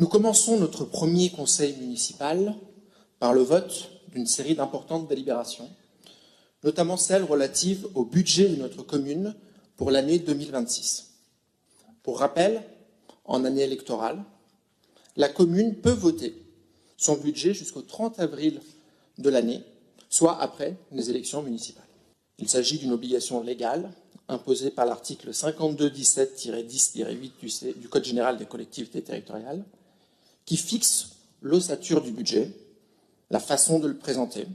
Nous commençons notre premier conseil municipal par le vote d'une série d'importantes délibérations, notamment celles relatives au budget de notre commune pour l'année 2026. Pour rappel, en année électorale, la commune peut voter son budget jusqu'au 30 avril de l'année, soit après les élections municipales. Il s'agit d'une obligation légale imposée par l'article 52-17-10-8 du Code général des collectivités territoriales, qui fixe l'ossature du budget, la façon de le présenter,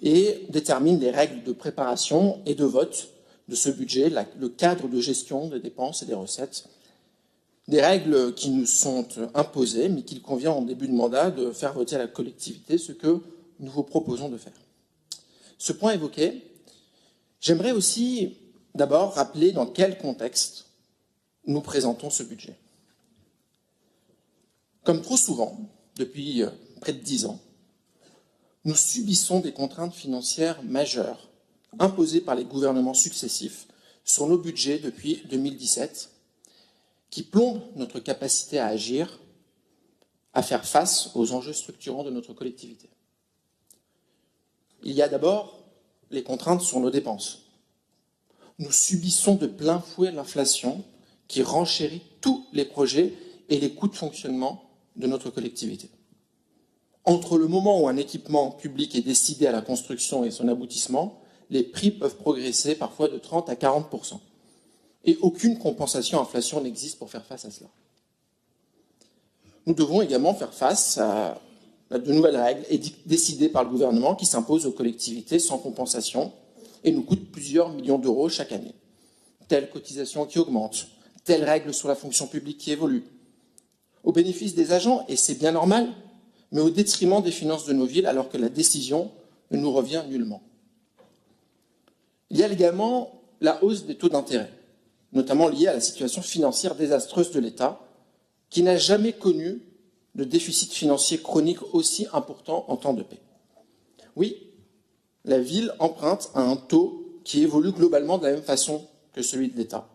et détermine les règles de préparation et de vote de ce budget, le cadre de gestion des dépenses et des recettes, des règles qui nous sont imposées, mais qu'il convient en début de mandat de faire voter à la collectivité, ce que nous vous proposons de faire. Ce point évoqué, j'aimerais aussi d'abord rappeler dans quel contexte nous présentons ce budget. Comme trop souvent, depuis près de 10 ans, nous subissons des contraintes financières majeures imposées par les gouvernements successifs sur nos budgets depuis 2017, qui plombent notre capacité à agir, à faire face aux enjeux structurants de notre collectivité. Il y a d'abord les contraintes sur nos dépenses. Nous subissons de plein fouet l'inflation qui renchérit tous les projets et les coûts de fonctionnement de notre collectivité. Entre le moment où un équipement public est décidé à la construction et son aboutissement, les prix peuvent progresser parfois de 30 à 40%. Et aucune compensation inflation n'existe pour faire face à cela. Nous devons également faire face à de nouvelles règles décidées par le gouvernement qui s'imposent aux collectivités sans compensation et nous coûtent plusieurs millions d'euros chaque année. Telle cotisation qui augmente, telle règle sur la fonction publique qui évolue, au bénéfice des agents, et c'est bien normal, mais au détriment des finances de nos villes, alors que la décision ne nous revient nullement. Il y a également la hausse des taux d'intérêt, notamment liée à la situation financière désastreuse de l'État, qui n'a jamais connu de déficit financier chronique aussi important en temps de paix. Oui, la ville emprunte à un taux qui évolue globalement de la même façon que celui de l'État.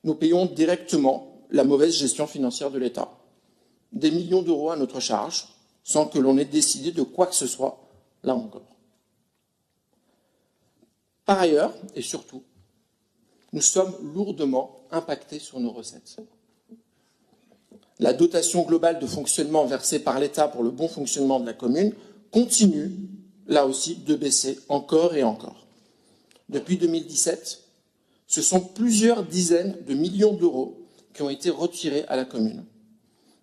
Nous payons directement la mauvaise gestion financière de l'État. Des millions d'euros à notre charge, sans que l'on ait décidé de quoi que ce soit, là encore. Par ailleurs, et surtout, nous sommes lourdement impactés sur nos recettes. La dotation globale de fonctionnement versée par l'État pour le bon fonctionnement de la commune continue, là aussi, de baisser encore et encore. Depuis 2017, ce sont plusieurs dizaines de millions d'euros qui ont été retirés à la commune,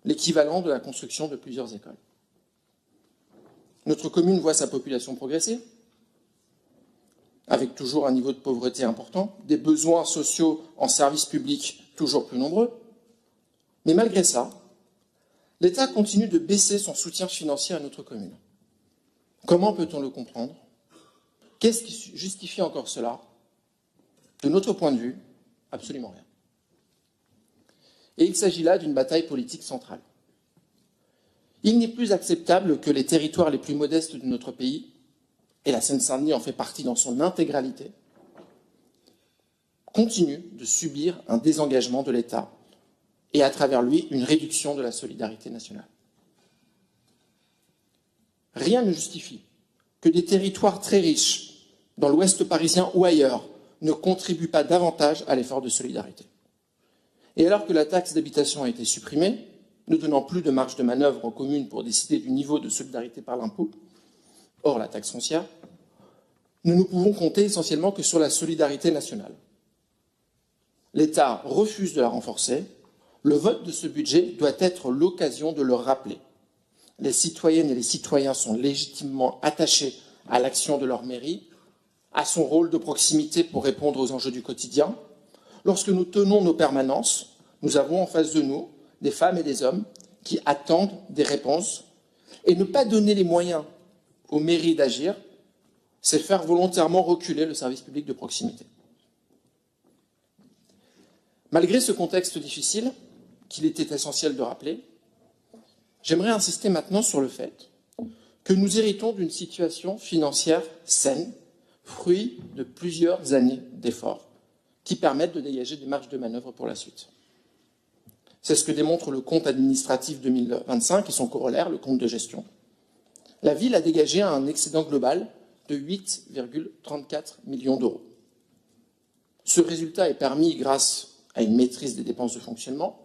l'équivalent de la construction de plusieurs écoles. Notre commune voit sa population progresser, avec toujours un niveau de pauvreté important, des besoins sociaux en services publics toujours plus nombreux. Mais malgré ça, l'État continue de baisser son soutien financier à notre commune. Comment peut-on le comprendre? Qu'est-ce qui justifie encore cela? De notre point de vue, absolument rien. Et il s'agit là d'une bataille politique centrale. Il n'est plus acceptable que les territoires les plus modestes de notre pays, et la Seine-Saint-Denis en fait partie dans son intégralité, continuent de subir un désengagement de l'État et à travers lui une réduction de la solidarité nationale. Rien ne justifie que des territoires très riches, dans l'ouest parisien ou ailleurs, ne contribuent pas davantage à l'effort de solidarité. Et alors que la taxe d'habitation a été supprimée, ne donnant plus de marge de manœuvre aux communes pour décider du niveau de solidarité par l'impôt, hors la taxe foncière, nous ne pouvons compter essentiellement que sur la solidarité nationale. L'État refuse de la renforcer. Le vote de ce budget doit être l'occasion de le rappeler. Les citoyennes et les citoyens sont légitimement attachés à l'action de leur mairie, à son rôle de proximité pour répondre aux enjeux du quotidien. Lorsque nous tenons nos permanences, nous avons en face de nous des femmes et des hommes qui attendent des réponses. Et ne pas donner les moyens aux mairies d'agir, c'est faire volontairement reculer le service public de proximité. Malgré ce contexte difficile, qu'il était essentiel de rappeler, j'aimerais insister maintenant sur le fait que nous héritons d'une situation financière saine, fruit de plusieurs années d'efforts, qui permettent de dégager des marges de manœuvre pour la suite. C'est ce que démontre le compte administratif 2025 et son corollaire, le compte de gestion. La ville a dégagé un excédent global de 8,34 millions d'euros. Ce résultat est permis grâce à une maîtrise des dépenses de fonctionnement,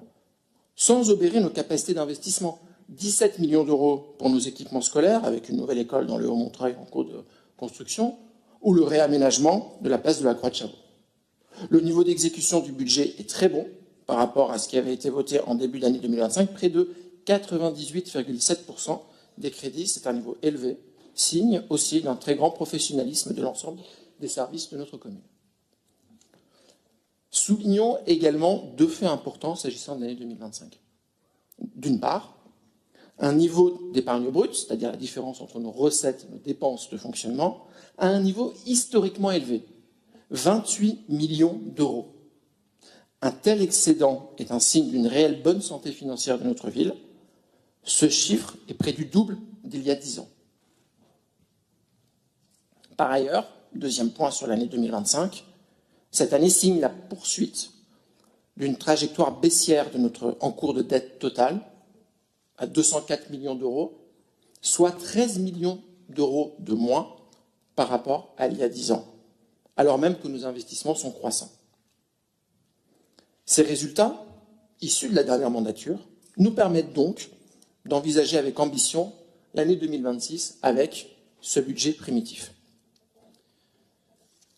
sans obérer nos capacités d'investissement. 17 millions d'euros pour nos équipements scolaires, avec une nouvelle école dans le Haut-Montreuil en cours de construction, ou le réaménagement de la place de la Croix de Chabot. Le niveau d'exécution du budget est très bon par rapport à ce qui avait été voté en début d'année 2025, près de 98,7% des crédits, c'est un niveau élevé, signe aussi d'un très grand professionnalisme de l'ensemble des services de notre commune. Soulignons également deux faits importants s'agissant de l'année 2025. D'une part, un niveau d'épargne brute, c'est-à-dire la différence entre nos recettes et nos dépenses de fonctionnement, à un niveau historiquement élevé, 28 millions d'euros. Un tel excédent est un signe d'une réelle bonne santé financière de notre ville. Ce chiffre est près du double d'il y a 10 ans. Par ailleurs, deuxième point sur l'année 2025, cette année signe la poursuite d'une trajectoire baissière de notre encours de dette totale à 204 millions d'euros, soit 13 millions d'euros de moins par rapport à il y a 10 ans, alors même que nos investissements sont croissants. Ces résultats, issus de la dernière mandature, nous permettent donc d'envisager avec ambition l'année 2026 avec ce budget primitif.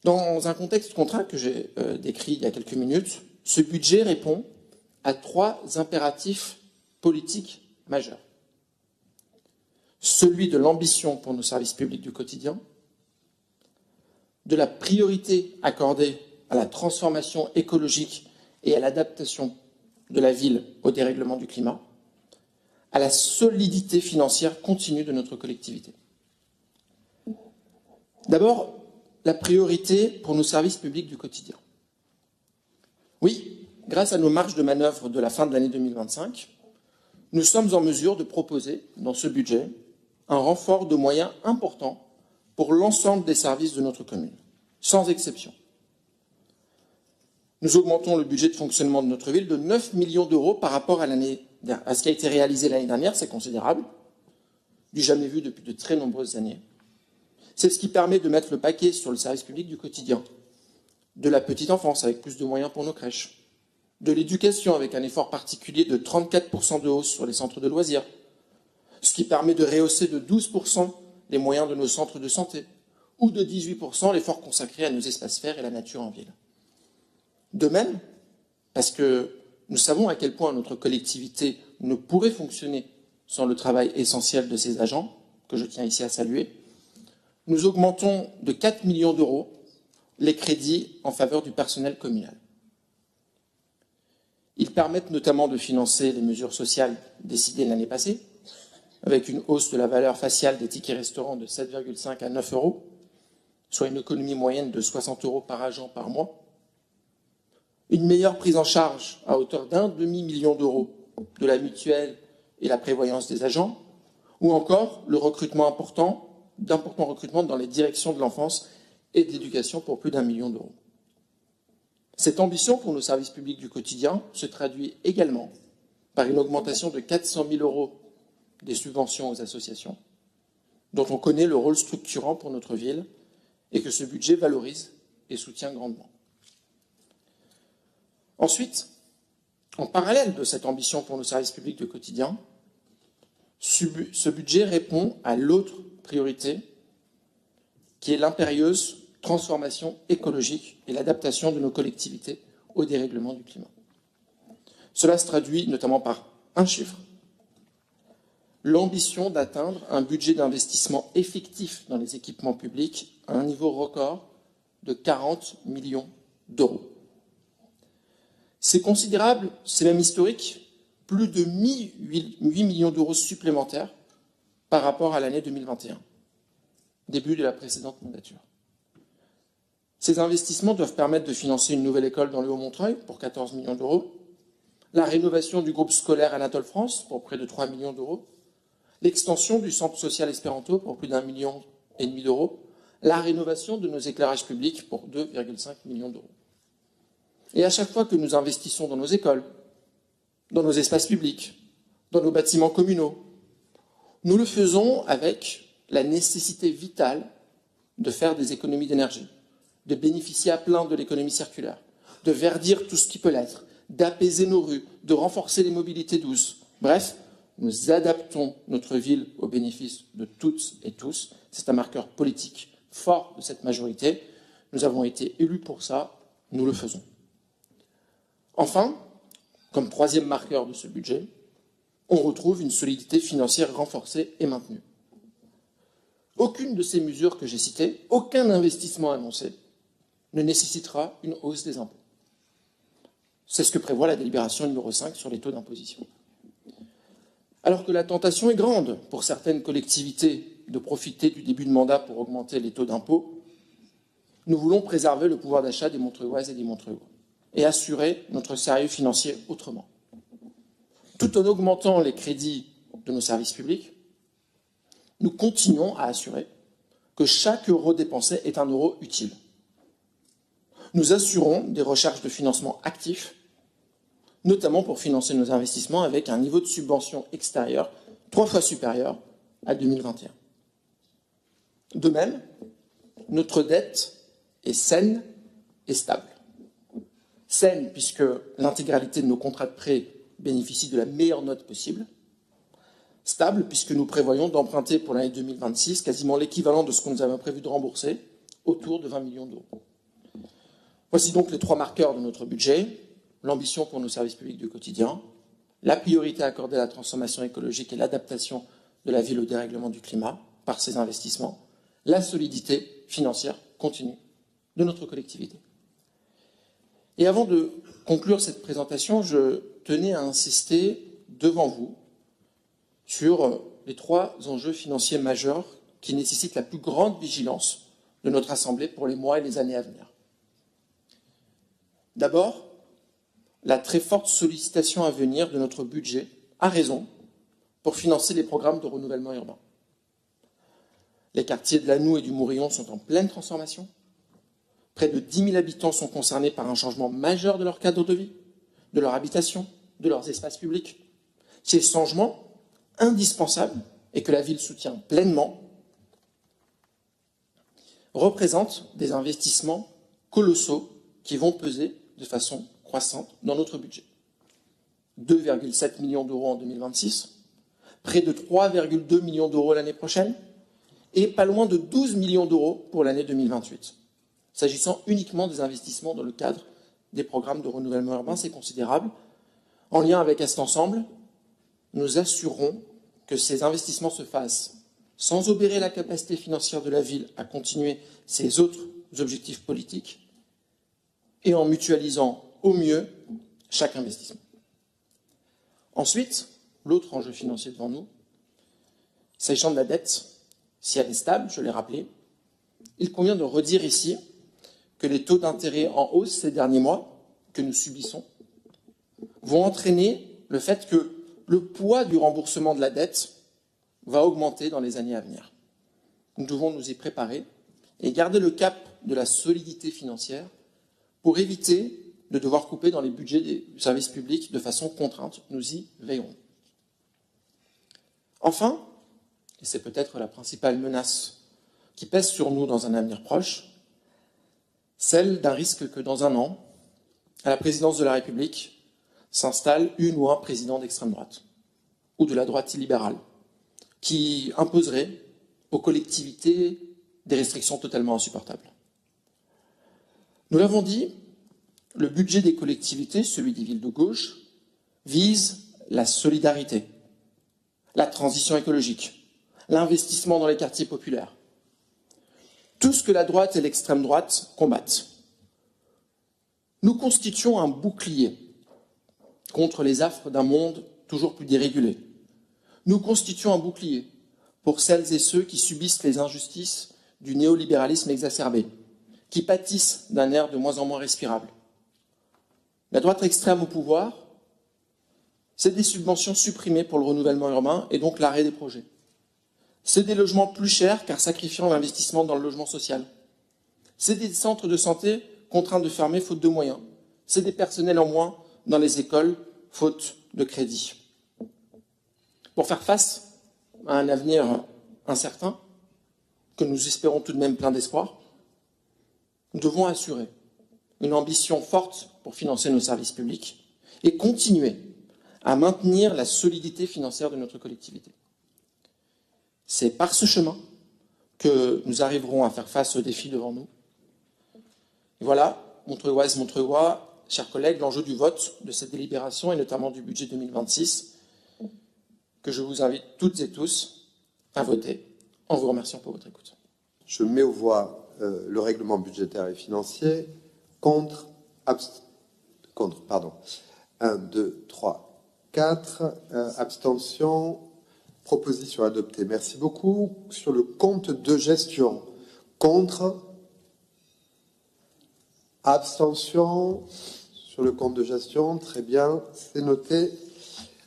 Dans un contexte contraint que j'ai décrit il y a quelques minutes, ce budget répond à 3 impératifs politiques majeurs. Celui de l'ambition pour nos services publics du quotidien, de la priorité accordée à la transformation écologique et à l'adaptation de la ville au dérèglement du climat, à la solidité financière continue de notre collectivité. D'abord, la priorité pour nos services publics du quotidien. Oui, grâce à nos marges de manœuvre de la fin de l'année 2025, nous sommes en mesure de proposer, dans ce budget, un renfort de moyens important pour l'ensemble des services de notre commune, sans exception. Nous augmentons le budget de fonctionnement de notre ville de 9 millions d'euros par rapport à ce qui a été réalisé l'année dernière, c'est considérable, du jamais vu depuis de très nombreuses années. C'est ce qui permet de mettre le paquet sur le service public du quotidien, de la petite enfance avec plus de moyens pour nos crèches, de l'éducation avec un effort particulier de 34% de hausse sur les centres de loisirs, ce qui permet de rehausser de 12% les moyens de nos centres de santé, ou de 18% l'effort consacré à nos espaces verts et la nature en ville. De même, parce que nous savons à quel point notre collectivité ne pourrait fonctionner sans le travail essentiel de ses agents, que je tiens ici à saluer, nous augmentons de 4 millions d'euros les crédits en faveur du personnel communal. Ils permettent notamment de financer les mesures sociales décidées l'année passée, avec une hausse de la valeur faciale des tickets restaurants de 7,5 à 9 euros, soit une économie moyenne de 60 euros par agent par mois, une meilleure prise en charge à hauteur d'un demi-million d'euros de la mutuelle et la prévoyance des agents, ou encore le recrutement d'importants recrutements dans les directions de l'enfance et de l'éducation pour plus d'1 million d'euros. Cette ambition pour nos services publics du quotidien se traduit également par une augmentation de 400 000 euros des subventions aux associations, dont on connaît le rôle structurant pour notre ville et que ce budget valorise et soutient grandement. Ensuite, en parallèle de cette ambition pour nos services publics du quotidien, ce budget répond à l'autre priorité qui est l'impérieuse transformation écologique et l'adaptation de nos collectivités au dérèglement du climat. Cela se traduit notamment par un chiffre, l'ambition d'atteindre un budget d'investissement effectif dans les équipements publics à un niveau record de 40 millions d'euros. C'est considérable, c'est même historique, plus de 8 millions d'euros supplémentaires par rapport à l'année 2021, début de la précédente mandature. Ces investissements doivent permettre de financer une nouvelle école dans le Haut-Montreuil pour 14 millions d'euros, la rénovation du groupe scolaire Anatole France pour près de 3 millions d'euros, l'extension du centre social Espéranto pour plus d'1,5 million d'euros, la rénovation de nos éclairages publics pour 2,5 millions d'euros. Et à chaque fois que nous investissons dans nos écoles, dans nos espaces publics, dans nos bâtiments communaux. Nous le faisons avec la nécessité vitale de faire des économies d'énergie, de bénéficier à plein de l'économie circulaire, de verdir tout ce qui peut l'être, d'apaiser nos rues, de renforcer les mobilités douces. Bref, nous adaptons notre ville au bénéfice de toutes et tous. C'est un marqueur politique fort de cette majorité. Nous avons été élus pour ça, nous le faisons. Enfin, comme troisième marqueur de ce budget, on retrouve une solidité financière renforcée et maintenue. Aucune de ces mesures que j'ai citées, aucun investissement annoncé, ne nécessitera une hausse des impôts. C'est ce que prévoit la délibération numéro 5 sur les taux d'imposition. Alors que la tentation est grande pour certaines collectivités de profiter du début de mandat pour augmenter les taux d'impôt, nous voulons préserver le pouvoir d'achat des Montreuilloises et des Montreuillois et assurer notre sérieux financier autrement. Tout en augmentant les crédits de nos services publics, nous continuons à assurer que chaque euro dépensé est un euro utile. Nous assurons des recherches de financement actifs, notamment pour financer nos investissements avec un niveau de subvention extérieure 3 fois supérieur à 2021. De même, notre dette est saine et stable. Saine puisque l'intégralité de nos contrats de prêt bénéficie de la meilleure note possible. Stable puisque nous prévoyons d'emprunter pour l'année 2026 quasiment l'équivalent de ce que nous avons prévu de rembourser, autour de 20 millions d'euros. Voici donc les 3 marqueurs de notre budget: l'ambition pour nos services publics du quotidien, la priorité accordée à la transformation écologique et l'adaptation de la ville au dérèglement du climat par ces investissements, la solidité financière continue de notre collectivité. Et avant de conclure cette présentation, je tenais à insister devant vous sur les 3 enjeux financiers majeurs qui nécessitent la plus grande vigilance de notre Assemblée pour les mois et les années à venir. D'abord, la très forte sollicitation à venir de notre budget a raison pour financer les programmes de renouvellement urbain. Les quartiers de Lannou et du Mourillon sont en pleine transformation. Près de 10 000 habitants sont concernés par un changement majeur de leur cadre de vie, de leur habitation, de leurs espaces publics. Ces changements indispensables et que la ville soutient pleinement représentent des investissements colossaux qui vont peser de façon croissante dans notre budget. 2,7 millions d'euros en 2026, près de 3,2 millions d'euros l'année prochaine et pas loin de 12 millions d'euros pour l'année 2028. S'agissant uniquement des investissements dans le cadre des programmes de renouvellement urbain, c'est considérable. En lien avec cet ensemble, nous assurerons que ces investissements se fassent sans obérer la capacité financière de la ville à continuer ses autres objectifs politiques et en mutualisant au mieux chaque investissement. Ensuite, l'autre enjeu financier devant nous, s'agissant de la dette, si elle est stable, je l'ai rappelé, il convient de redire ici que les taux d'intérêt en hausse ces derniers mois que nous subissons vont entraîner le fait que le poids du remboursement de la dette va augmenter dans les années à venir. Nous devons nous y préparer et garder le cap de la solidité financière pour éviter de devoir couper dans les budgets des services publics de façon contrainte. Nous y veillerons. Enfin, et c'est peut-être la principale menace qui pèse sur nous dans un avenir proche, celle d'un risque que dans un an, à la présidence de la République, s'installe une ou un président d'extrême droite ou de la droite illibérale qui imposerait aux collectivités des restrictions totalement insupportables. Nous l'avons dit, le budget des collectivités, celui des villes de gauche, vise la solidarité, la transition écologique, l'investissement dans les quartiers populaires. Tout ce que la droite et l'extrême droite combattent. Nous constituons un bouclier contre les affres d'un monde toujours plus dérégulé. Nous constituons un bouclier pour celles et ceux qui subissent les injustices du néolibéralisme exacerbé, qui pâtissent d'un air de moins en moins respirable. La droite extrême au pouvoir, c'est des subventions supprimées pour le renouvellement urbain et donc l'arrêt des projets. C'est des logements plus chers car sacrifiant l'investissement dans le logement social. C'est des centres de santé contraints de fermer faute de moyens. C'est des personnels en moins dans les écoles faute de crédit. Pour faire face à un avenir incertain, que nous espérons tout de même plein d'espoir, nous devons assurer une ambition forte pour financer nos services publics et continuer à maintenir la solidité financière de notre collectivité. C'est par ce chemin que nous arriverons à faire face aux défis devant nous. Et voilà, Montreuilloises, Montreuillois, chers collègues, l'enjeu du vote de cette délibération et notamment du budget 2026, que je vous invite toutes et tous à voter en vous remerciant pour votre écoute. Je mets aux voix le règlement budgétaire et financier. Contre, 1, 2, 3, 4. Abstention. Proposition adoptée. Merci beaucoup. Sur le compte de gestion. Contre. Abstention. Sur le compte de gestion. Très bien. C'est noté.